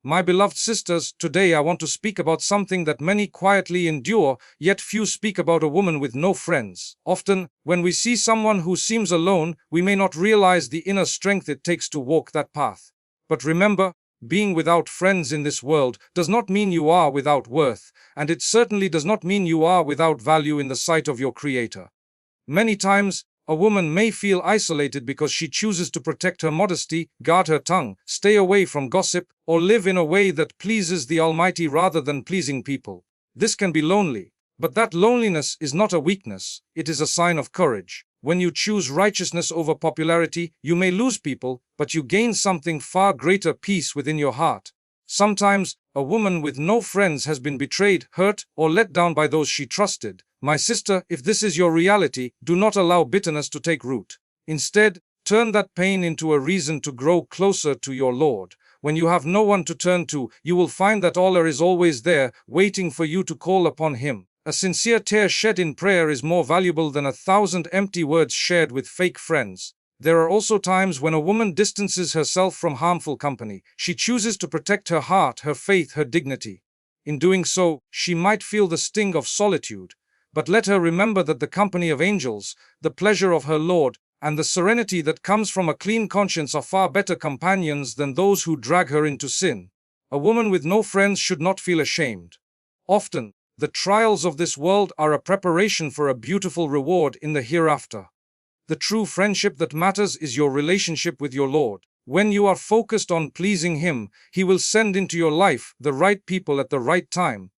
My beloved sisters, today I want to speak about something that many quietly endure, yet few speak about: a woman with no friends. Often, when we see someone who seems alone, we may not realize the inner strength it takes to walk that path. But remember, being without friends in this world does not mean you are without worth, and it certainly does not mean you are without value in the sight of your Creator. Many times, a woman may feel isolated because she chooses to protect her modesty, guard her tongue, stay away from gossip, or live in a way that pleases the Almighty rather than pleasing people. This can be lonely, but that loneliness is not a weakness, it is a sign of courage. When you choose righteousness over popularity, you may lose people, but you gain something far greater: peace within your heart. Sometimes, a woman with no friends has been betrayed, hurt, or let down by those she trusted. My sister, if this is your reality, do not allow bitterness to take root. Instead, turn that pain into a reason to grow closer to your Lord. When you have no one to turn to, you will find that Allah is always there, waiting for you to call upon Him. A sincere tear shed in prayer is more valuable than 1,000 empty words shared with fake friends. There are also times when a woman distances herself from harmful company. She chooses to protect her heart, her faith, her dignity. In doing so, she might feel the sting of solitude. But let her remember that the company of angels, the pleasure of her Lord, and the serenity that comes from a clean conscience are far better companions than those who drag her into sin. A woman with no friends should not feel ashamed. Often, the trials of this world are a preparation for a beautiful reward in the hereafter. The true friendship that matters is your relationship with your Lord. When you are focused on pleasing Him, He will send into your life the right people at the right time.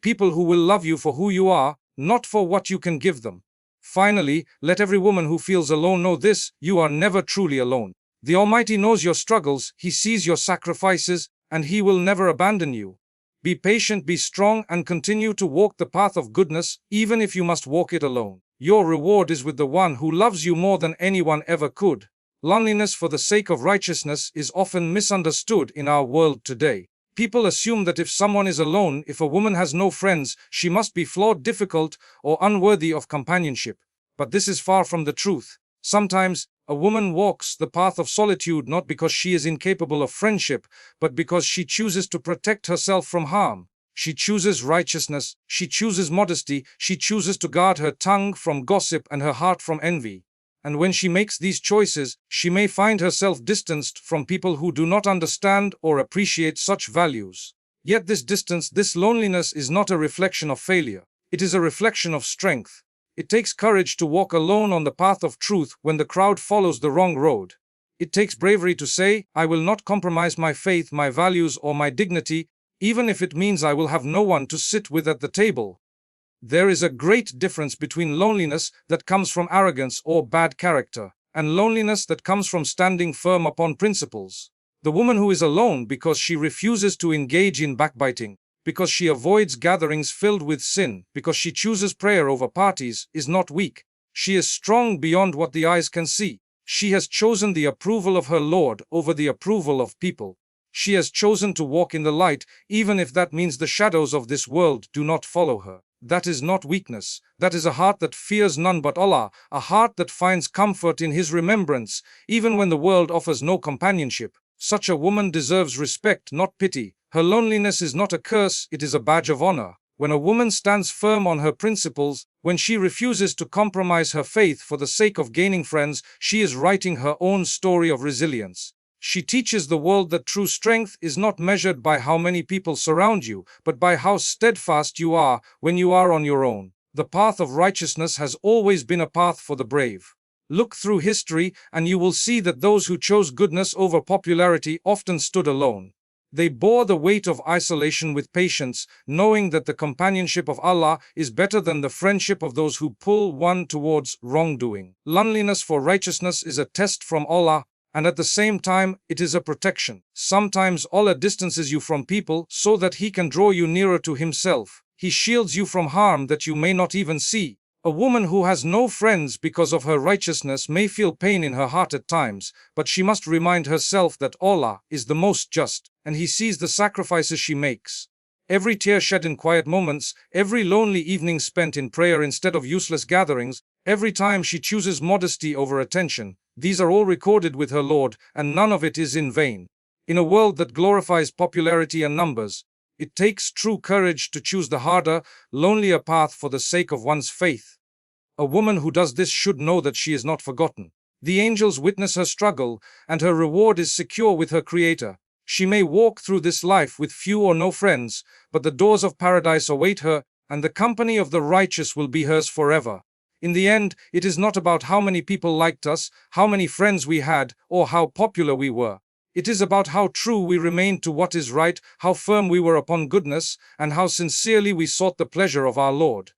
People who will love you for who you are, not for what you can give them. Finally, let every woman who feels alone know this: you are never truly alone. The Almighty knows your struggles, He sees your sacrifices, and He will never abandon you. Be patient, be strong, and continue to walk the path of goodness, even if you must walk it alone. Your reward is with the one who loves you more than anyone ever could. Loneliness for the sake of righteousness is often misunderstood in our world today. People assume that if someone is alone, if a woman has no friends, she must be flawed, difficult, or unworthy of companionship. But this is far from the truth. Sometimes, a woman walks the path of solitude not because she is incapable of friendship, but because she chooses to protect herself from harm. She chooses righteousness, she chooses modesty, she chooses to guard her tongue from gossip and her heart from envy. And when she makes these choices, she may find herself distanced from people who do not understand or appreciate such values. Yet this distance, this loneliness is not a reflection of failure. It is a reflection of strength. It takes courage to walk alone on the path of truth when the crowd follows the wrong road. It takes bravery to say, I will not compromise my faith, my values, or my dignity, even if it means I will have no one to sit with at the table. There is a great difference between loneliness that comes from arrogance or bad character, and loneliness that comes from standing firm upon principles. The woman who is alone because she refuses to engage in backbiting, because she avoids gatherings filled with sin, because she chooses prayer over parties, is not weak. She is strong beyond what the eyes can see. She has chosen the approval of her Lord over the approval of people. She has chosen to walk in the light, even if that means the shadows of this world do not follow her. That is not weakness. That is a heart that fears none but Allah, a heart that finds comfort in His remembrance, even when the world offers no companionship. Such a woman deserves respect, not pity. Her loneliness is not a curse, it is a badge of honor. When a woman stands firm on her principles, when she refuses to compromise her faith for the sake of gaining friends, she is writing her own story of resilience. She teaches the world that true strength is not measured by how many people surround you, but by how steadfast you are when you are on your own. The path of righteousness has always been a path for the brave. Look through history and you will see that those who chose goodness over popularity often stood alone. They bore the weight of isolation with patience, knowing that the companionship of Allah is better than the friendship of those who pull one towards wrongdoing. Loneliness for righteousness is a test from Allah, and at the same time, it is a protection. Sometimes Allah distances you from people so that He can draw you nearer to Himself. He shields you from harm that you may not even see. A woman who has no friends because of her righteousness may feel pain in her heart at times, but she must remind herself that Allah is the most just, and He sees the sacrifices she makes. Every tear shed in quiet moments, every lonely evening spent in prayer instead of useless gatherings, every time she chooses modesty over attention, these are all recorded with her Lord, and none of it is in vain. In a world that glorifies popularity and numbers, it takes true courage to choose the harder, lonelier path for the sake of one's faith. A woman who does this should know that she is not forgotten. The angels witness her struggle, and her reward is secure with her Creator. She may walk through this life with few or no friends, but the doors of paradise await her, and the company of the righteous will be hers forever. In the end, it is not about how many people liked us, how many friends we had, or how popular we were. It is about how true we remained to what is right, how firm we were upon goodness, and how sincerely we sought the pleasure of our Lord.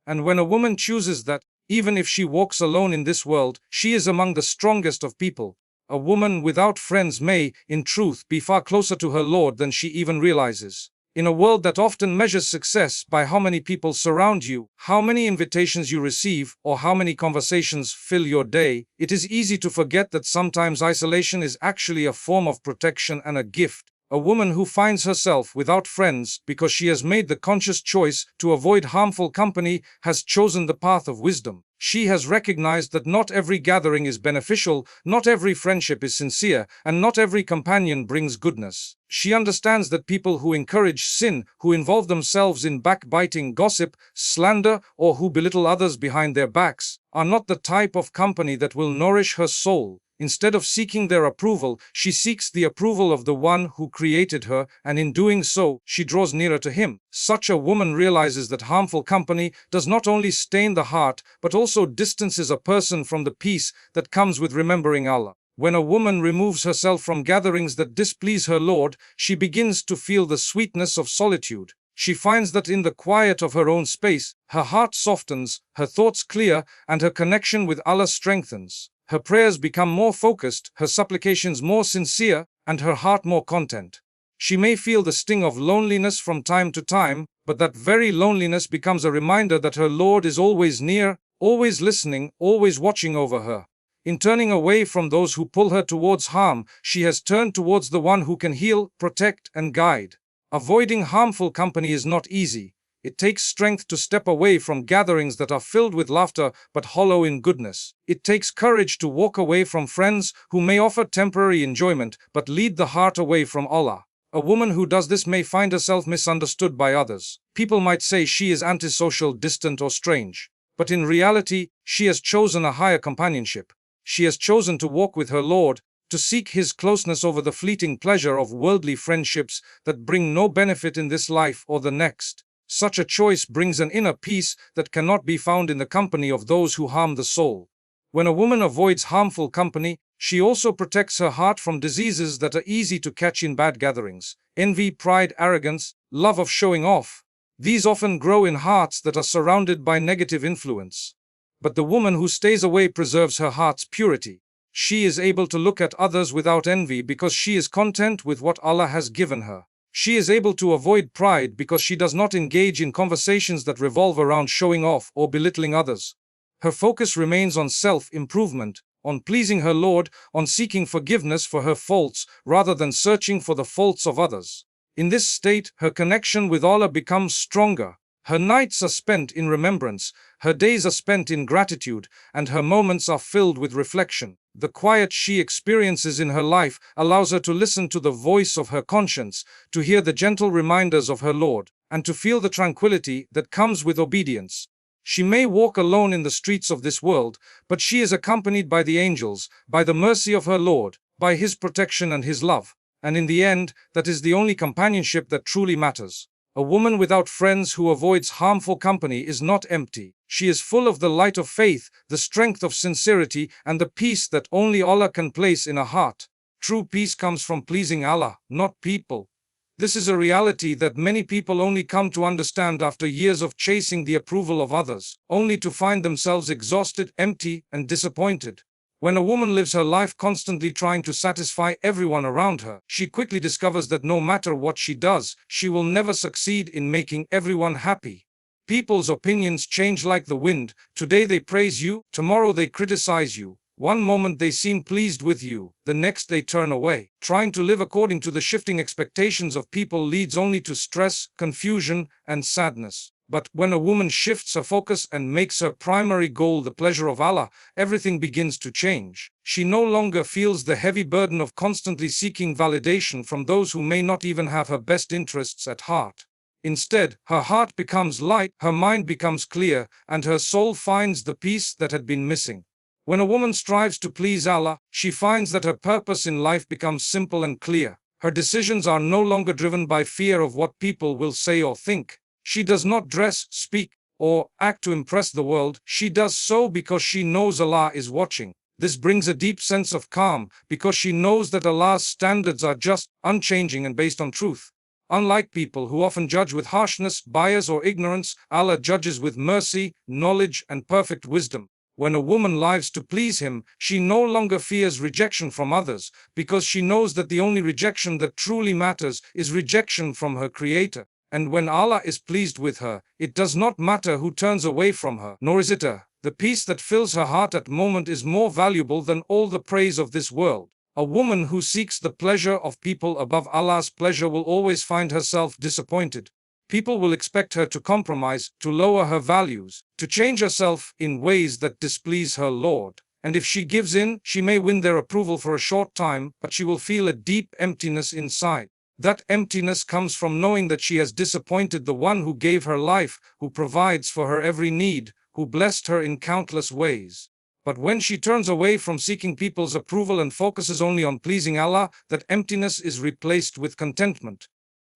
And when a woman chooses that, even if she walks alone in this world, she is among the strongest of people. A woman without friends may, in truth, be far closer to her Lord than she even realizes. In a world that often measures success by how many people surround you, how many invitations you receive, or how many conversations fill your day, it is easy to forget that sometimes isolation is actually a form of protection and a gift. A woman who finds herself without friends because she has made the conscious choice to avoid harmful company has chosen the path of wisdom. She has recognized that not every gathering is beneficial, not every friendship is sincere, and not every companion brings goodness. She understands that people who encourage sin, who involve themselves in backbiting, gossip, slander, or who belittle others behind their backs, are not the type of company that will nourish her soul. Instead of seeking their approval, she seeks the approval of the one who created her, and in doing so, she draws nearer to him. Such a woman realizes that harmful company does not only stain the heart, but also distances a person from the peace that comes with remembering Allah. When a woman removes herself from gatherings that displease her Lord, she begins to feel the sweetness of solitude. She finds that in the quiet of her own space, her heart softens, her thoughts clear, and her connection with Allah strengthens. Her prayers become more focused, her supplications more sincere, and her heart more content. She may feel the sting of loneliness from time to time, but that very loneliness becomes a reminder that her Lord is always near, always listening, always watching over her. In turning away from those who pull her towards harm, she has turned towards the one who can heal, protect, and guide. Avoiding harmful company is not easy. It takes strength to step away from gatherings that are filled with laughter but hollow in goodness. It takes courage to walk away from friends who may offer temporary enjoyment but lead the heart away from Allah. A woman who does this may find herself misunderstood by others. People might say she is antisocial, distant, or strange. But in reality, she has chosen a higher companionship. She has chosen to walk with her Lord, to seek His closeness over the fleeting pleasure of worldly friendships that bring no benefit in this life or the next. Such a choice brings an inner peace that cannot be found in the company of those who harm the soul. When a woman avoids harmful company, she also protects her heart from diseases that are easy to catch in bad gatherings. Envy, pride, arrogance, love of showing off. These often grow in hearts that are surrounded by negative influence. But the woman who stays away preserves her heart's purity. She is able to look at others without envy because she is content with what Allah has given her. She is able to avoid pride because she does not engage in conversations that revolve around showing off or belittling others. Her focus remains on self-improvement, on pleasing her Lord, on seeking forgiveness for her faults rather than searching for the faults of others. In this state, her connection with Allah becomes stronger. Her nights are spent in remembrance, her days are spent in gratitude, and her moments are filled with reflection. The quiet she experiences in her life allows her to listen to the voice of her conscience, to hear the gentle reminders of her Lord, and to feel the tranquility that comes with obedience. She may walk alone in the streets of this world, but she is accompanied by the angels, by the mercy of her Lord, by His protection and His love. And in the end, that is the only companionship that truly matters. A woman without friends who avoids harmful company is not empty. She is full of the light of faith, the strength of sincerity, and the peace that only Allah can place in a heart. True peace comes from pleasing Allah, not people. This is a reality that many people only come to understand after years of chasing the approval of others, only to find themselves exhausted, empty, and disappointed. When a woman lives her life constantly trying to satisfy everyone around her, she quickly discovers that no matter what she does, she will never succeed in making everyone happy. People's opinions change like the wind. Today they praise you, tomorrow they criticize you. One moment they seem pleased with you, the next they turn away. Trying to live according to the shifting expectations of people leads only to stress, confusion, and sadness. But when a woman shifts her focus and makes her primary goal the pleasure of Allah, everything begins to change. She no longer feels the heavy burden of constantly seeking validation from those who may not even have her best interests at heart. Instead, her heart becomes light, her mind becomes clear, and her soul finds the peace that had been missing. When a woman strives to please Allah, she finds that her purpose in life becomes simple and clear. Her decisions are no longer driven by fear of what people will say or think. She does not dress, speak, or act to impress the world. She does so because she knows Allah is watching. This brings a deep sense of calm because she knows that Allah's standards are just, unchanging, and based on truth. Unlike people who often judge with harshness, bias, or ignorance, Allah judges with mercy, knowledge, and perfect wisdom. When a woman lives to please Him, she no longer fears rejection from others because she knows that the only rejection that truly matters is rejection from her Creator. And when Allah is pleased with her, it does not matter who turns away from her, nor is it her. The peace that fills her heart at the moment is more valuable than all the praise of this world. A woman who seeks the pleasure of people above Allah's pleasure will always find herself disappointed. People will expect her to compromise, to lower her values, to change herself in ways that displease her Lord. And if she gives in, she may win their approval for a short time, but she will feel a deep emptiness inside. That emptiness comes from knowing that she has disappointed the one who gave her life, who provides for her every need, who blessed her in countless ways. But when she turns away from seeking people's approval and focuses only on pleasing Allah, that emptiness is replaced with contentment.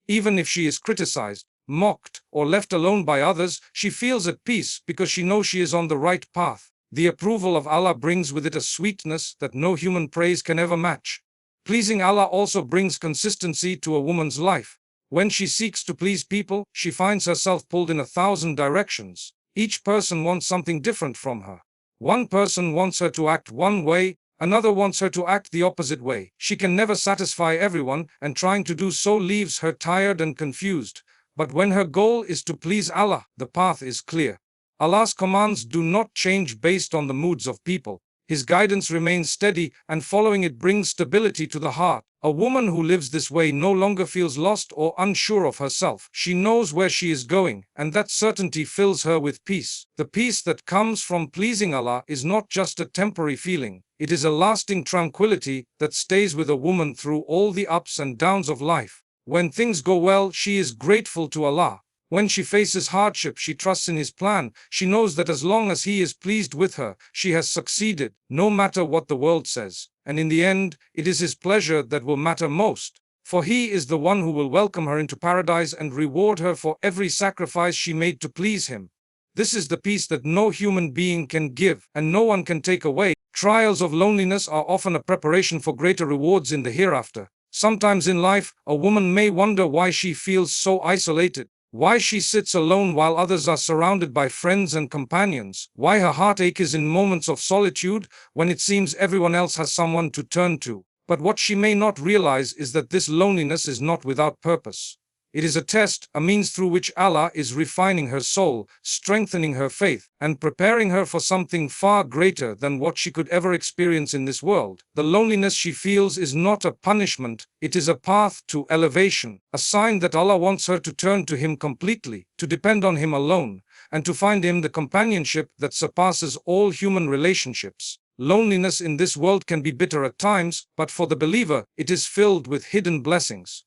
Even if she is criticized, mocked, or left alone by others, she feels at peace because she knows she is on the right path. The approval of Allah brings with it a sweetness that no human praise can ever match. Pleasing Allah also brings consistency to a woman's life. When she seeks to please people, she finds herself pulled in 1,000 directions. Each person wants something different from her. One person wants her to act one way, another wants her to act the opposite way. She can never satisfy everyone, and trying to do so leaves her tired and confused. But when her goal is to please Allah, the path is clear. Allah's commands do not change based on the moods of people. His guidance remains steady, and following it brings stability to the heart. A woman who lives this way no longer feels lost or unsure of herself. She knows where she is going, and that certainty fills her with peace. The peace that comes from pleasing Allah is not just a temporary feeling. It is a lasting tranquility that stays with a woman through all the ups and downs of life. When things go well, she is grateful to Allah. When she faces hardship, she trusts in His plan. She knows that as long as He is pleased with her, she has succeeded, no matter what the world says. And in the end, it is His pleasure that will matter most. For He is the one who will welcome her into paradise and reward her for every sacrifice she made to please Him. This is the peace that no human being can give, and no one can take away. Trials of loneliness are often a preparation for greater rewards in the hereafter. Sometimes in life, a woman may wonder why she feels so isolated. Why she sits alone while others are surrounded by friends and companions. Why her heartache is in moments of solitude when it seems everyone else has someone to turn to. But what she may not realize is that this loneliness is not without purpose. It is a test, a means through which Allah is refining her soul, strengthening her faith, and preparing her for something far greater than what she could ever experience in this world. The loneliness she feels is not a punishment, it is a path to elevation, a sign that Allah wants her to turn to Him completely, to depend on Him alone, and to find Him the companionship that surpasses all human relationships. Loneliness in this world can be bitter at times, but for the believer, it is filled with hidden blessings.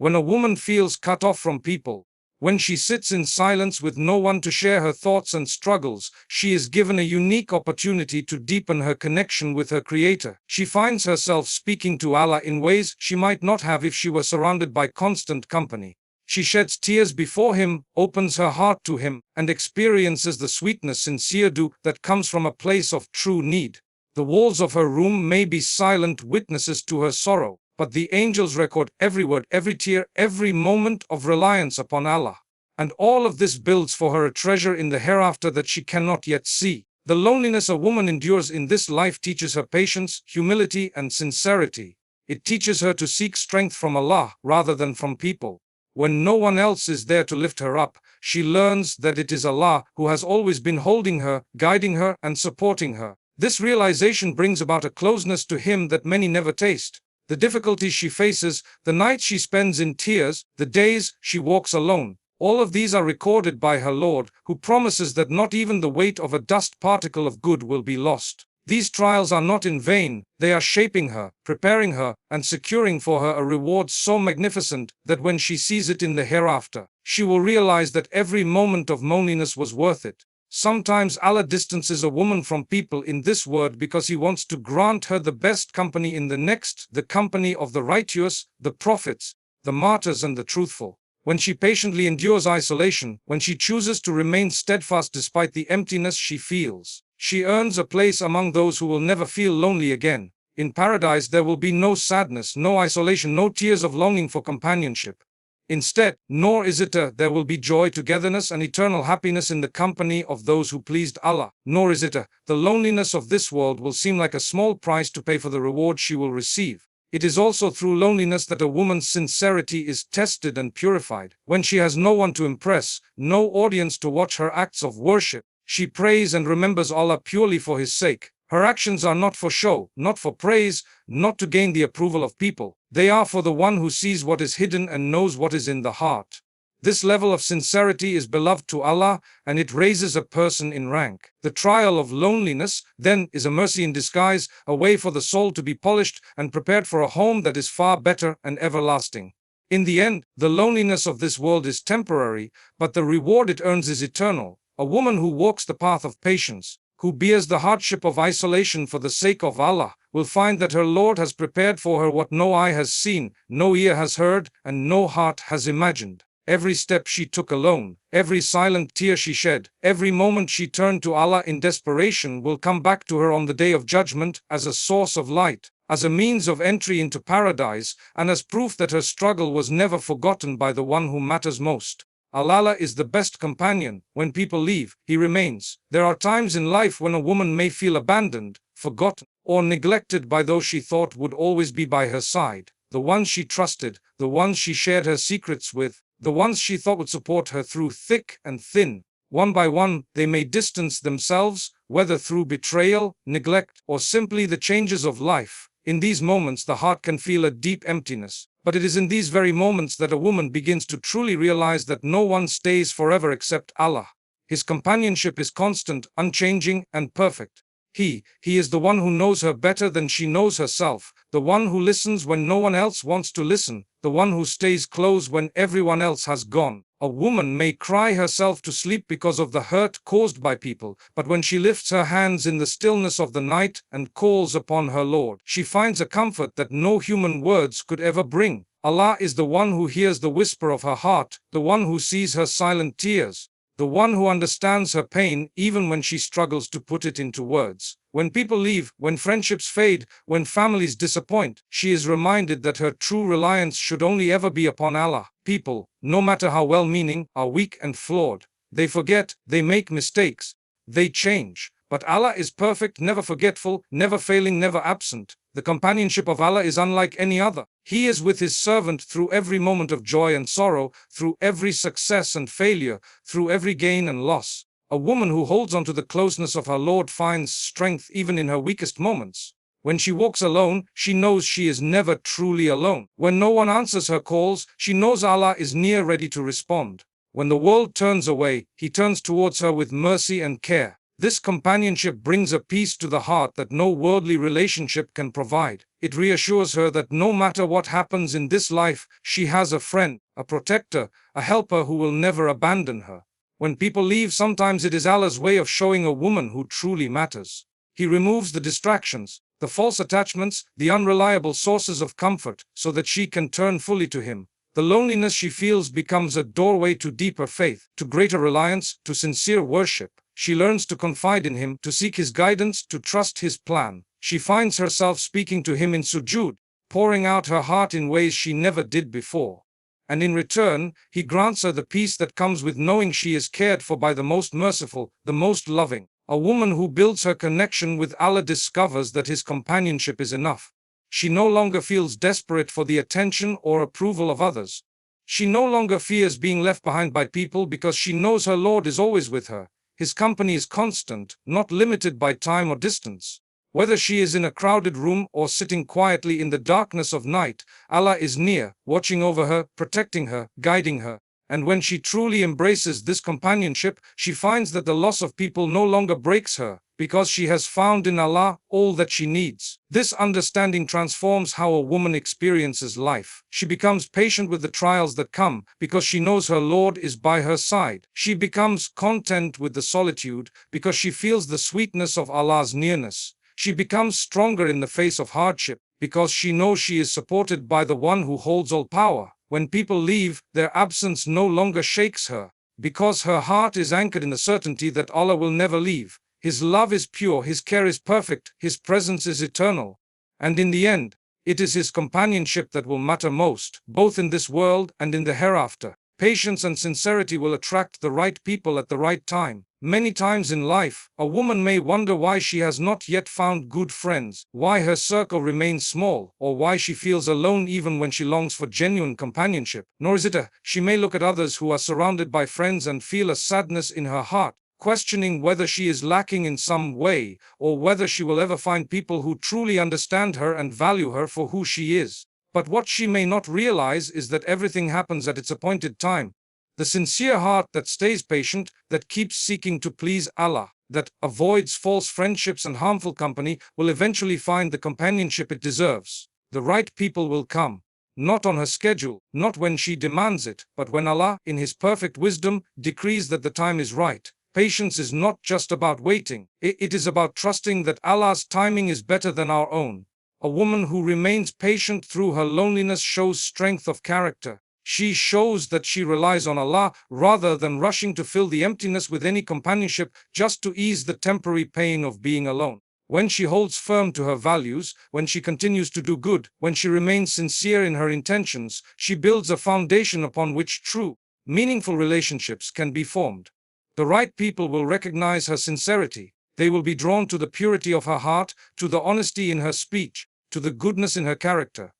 When a woman feels cut off from people, when she sits in silence with no one to share her thoughts and struggles, she is given a unique opportunity to deepen her connection with her Creator. She finds herself speaking to Allah in ways she might not have if she were surrounded by constant company. She sheds tears before Him, opens her heart to Him, and experiences the sweetness, sincerity that comes from a place of true need. The walls of her room may be silent witnesses to her sorrow, but the angels record every word, every tear, every moment of reliance upon Allah. And all of this builds for her a treasure in the hereafter that she cannot yet see. The loneliness a woman endures in this life teaches her patience, humility, and sincerity. It teaches her to seek strength from Allah rather than from people. When no one else is there to lift her up, she learns that it is Allah who has always been holding her, guiding her, and supporting her. This realization brings about a closeness to Him that many never taste. The difficulties she faces, the nights she spends in tears, the days she walks alone, All of these are recorded by her Lord, who promises that not even the weight of a dust particle of good will be lost. These trials are not in vain, they are shaping her, preparing her, and securing for her a reward so magnificent that when she sees it in the hereafter, she will realize that every moment of loneliness was worth it. Sometimes Allah distances a woman from people in this world because He wants to grant her the best company in the next, the company of the righteous, the prophets, the martyrs and the truthful. When she patiently endures isolation, when she chooses to remain steadfast despite the emptiness she feels, she earns a place among those who will never feel lonely again. In paradise there will be no sadness, no isolation, no tears of longing for companionship. Instead, nor is it there will be joy, togetherness and eternal happiness in the company of those who pleased Allah. Nor is it the loneliness of this world will seem like a small price to pay for the reward she will receive. It is also through loneliness that a woman's sincerity is tested and purified. When she has no one to impress, no audience to watch her acts of worship, she prays and remembers Allah purely for His sake. Her actions are not for show, not for praise, not to gain the approval of people. They are for the one who sees what is hidden and knows what is in the heart. This level of sincerity is beloved to Allah, and it raises a person in rank. The trial of loneliness, then, is a mercy in disguise, a way for the soul to be polished and prepared for a home that is far better and everlasting. In the end, the loneliness of this world is temporary, but the reward it earns is eternal. A woman who walks the path of patience, who bears the hardship of isolation for the sake of Allah, will find that her Lord has prepared for her what no eye has seen, no ear has heard, and no heart has imagined. Every step she took alone, every silent tear she shed, every moment she turned to Allah in desperation will come back to her on the day of judgment as a source of light, as a means of entry into paradise, and as proof that her struggle was never forgotten by the one who matters most. Allah is the best companion. When people leave, He remains. There are times in life when a woman may feel abandoned, forgotten, or neglected by those she thought would always be by her side, the ones she trusted, the ones she shared her secrets with, the ones she thought would support her through thick and thin. One by one, they may distance themselves, whether through betrayal, neglect, or simply the changes of life. In these moments, the heart can feel a deep emptiness. But it is in these very moments that a woman begins to truly realize that no one stays forever except Allah. His companionship is constant, unchanging, and perfect. He is the one who knows her better than she knows herself, the one who listens when no one else wants to listen, the one who stays close when everyone else has gone. A woman may cry herself to sleep because of the hurt caused by people, but when she lifts her hands in the stillness of the night and calls upon her Lord, she finds a comfort that no human words could ever bring. Allah is the one who hears the whisper of her heart, the one who sees her silent tears, the one who understands her pain even when she struggles to put it into words. When people leave, when friendships fade, when families disappoint, she is reminded that her true reliance should only ever be upon Allah. People, no matter how well-meaning, are weak and flawed. They forget, they make mistakes, they change. But Allah is perfect, never forgetful, never failing, never absent. The companionship of Allah is unlike any other. He is with His servant through every moment of joy and sorrow, through every success and failure, through every gain and loss. A woman who holds on to the closeness of her Lord finds strength even in her weakest moments. When she walks alone, she knows she is never truly alone. When no one answers her calls, she knows Allah is near, ready to respond. When the world turns away, He turns towards her with mercy and care. This companionship brings a peace to the heart that no worldly relationship can provide. It reassures her that no matter what happens in this life, she has a friend, a protector, a helper who will never abandon her. When people leave, sometimes it is Allah's way of showing a woman who truly matters. He removes the distractions, the false attachments, the unreliable sources of comfort, so that she can turn fully to Him. The loneliness she feels becomes a doorway to deeper faith, to greater reliance, to sincere worship. She learns to confide in Him, to seek His guidance, to trust His plan. She finds herself speaking to Him in sujood, pouring out her heart in ways she never did before. And in return, He grants her the peace that comes with knowing she is cared for by the most merciful, the most loving. A woman who builds her connection with Allah discovers that His companionship is enough. She no longer feels desperate for the attention or approval of others. She no longer fears being left behind by people because she knows her Lord is always with her. His company is constant, not limited by time or distance. Whether she is in a crowded room or sitting quietly in the darkness of night, Allah is near, watching over her, protecting her, guiding her. And when she truly embraces this companionship, she finds that the loss of people no longer breaks her, because she has found in Allah all that she needs. This understanding transforms how a woman experiences life. She becomes patient with the trials that come, because she knows her Lord is by her side. She becomes content with the solitude, because she feels the sweetness of Allah's nearness. She becomes stronger in the face of hardship, because she knows she is supported by the one who holds all power. When people leave, their absence no longer shakes her, because her heart is anchored in the certainty that Allah will never leave. His love is pure, His care is perfect, His presence is eternal. And in the end, it is His companionship that will matter most, both in this world and in the hereafter. Patience and sincerity will attract the right people at the right time. Many times in life, a woman may wonder why she has not yet found good friends, why her circle remains small, or why she feels alone even when she longs for genuine companionship. Nor is it she may look at others who are surrounded by friends and feel a sadness in her heart, questioning whether she is lacking in some way, or whether she will ever find people who truly understand her and value her for who she is. But what she may not realize is that everything happens at its appointed time. The sincere heart that stays patient, that keeps seeking to please Allah, that avoids false friendships and harmful company, will eventually find the companionship it deserves. The right people will come, not on her schedule, not when she demands it, but when Allah, in His perfect wisdom, decrees that the time is right. Patience is not just about waiting. It is about trusting that Allah's timing is better than our own. A woman who remains patient through her loneliness shows strength of character. She shows that she relies on Allah rather than rushing to fill the emptiness with any companionship just to ease the temporary pain of being alone. When she holds firm to her values, when she continues to do good, when she remains sincere in her intentions, she builds a foundation upon which true, meaningful relationships can be formed. The right people will recognize her sincerity. They will be drawn to the purity of her heart, to the honesty in her speech, to the goodness in her character.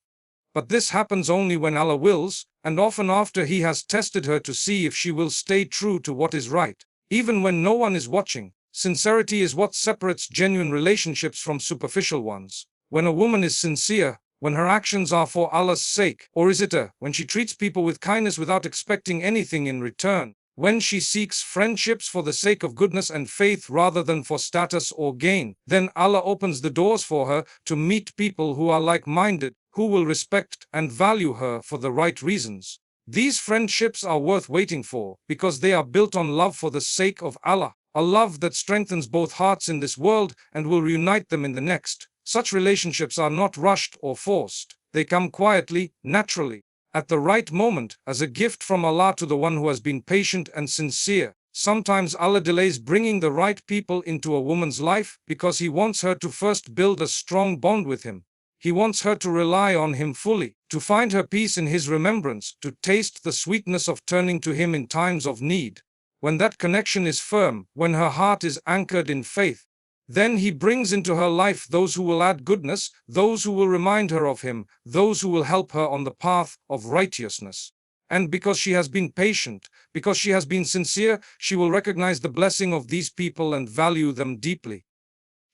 But this happens only when Allah wills, and often after He has tested her to see if she will stay true to what is right. Even when no one is watching, sincerity is what separates genuine relationships from superficial ones. When a woman is sincere, when her actions are for Allah's sake, or is it when she treats people with kindness without expecting anything in return, when she seeks friendships for the sake of goodness and faith rather than for status or gain, then Allah opens the doors for her to meet people who are like-minded, who will respect and value her for the right reasons. These friendships are worth waiting for because they are built on love for the sake of Allah, a love that strengthens both hearts in this world and will reunite them in the next. Such relationships are not rushed or forced. They come quietly, naturally, at the right moment, as a gift from Allah to the one who has been patient and sincere. Sometimes Allah delays bringing the right people into a woman's life because He wants her to first build a strong bond with Him. He wants her to rely on Him fully, to find her peace in His remembrance, to taste the sweetness of turning to Him in times of need. When that connection is firm, when her heart is anchored in faith, then He brings into her life those who will add goodness, those who will remind her of Him, those who will help her on the path of righteousness. And because she has been patient, because she has been sincere, she will recognize the blessing of these people and value them deeply.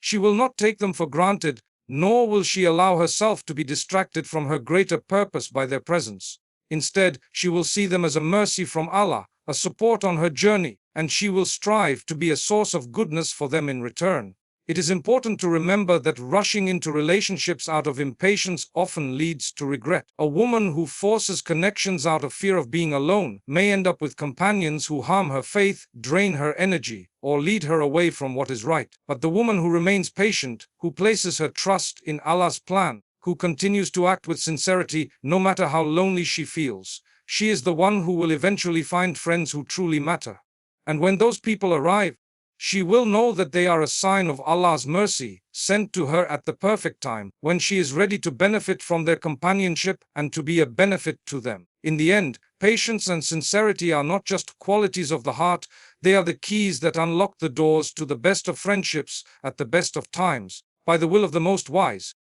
She will not take them for granted, nor will she allow herself to be distracted from her greater purpose by their presence. Instead, she will see them as a mercy from Allah, a support on her journey, and she will strive to be a source of goodness for them in return. It is important to remember that rushing into relationships out of impatience often leads to regret. A woman who forces connections out of fear of being alone may end up with companions who harm her faith, drain her energy, or lead her away from what is right. But the woman who remains patient, who places her trust in Allah's plan, who continues to act with sincerity no matter how lonely she feels, she is the one who will eventually find friends who truly matter. And when those people arrive, she will know that they are a sign of Allah's mercy, sent to her at the perfect time, when she is ready to benefit from their companionship and to be a benefit to them. In the end, patience and sincerity are not just qualities of the heart, they are the keys that unlock the doors to the best of friendships at the best of times. By the will of the Most Wise,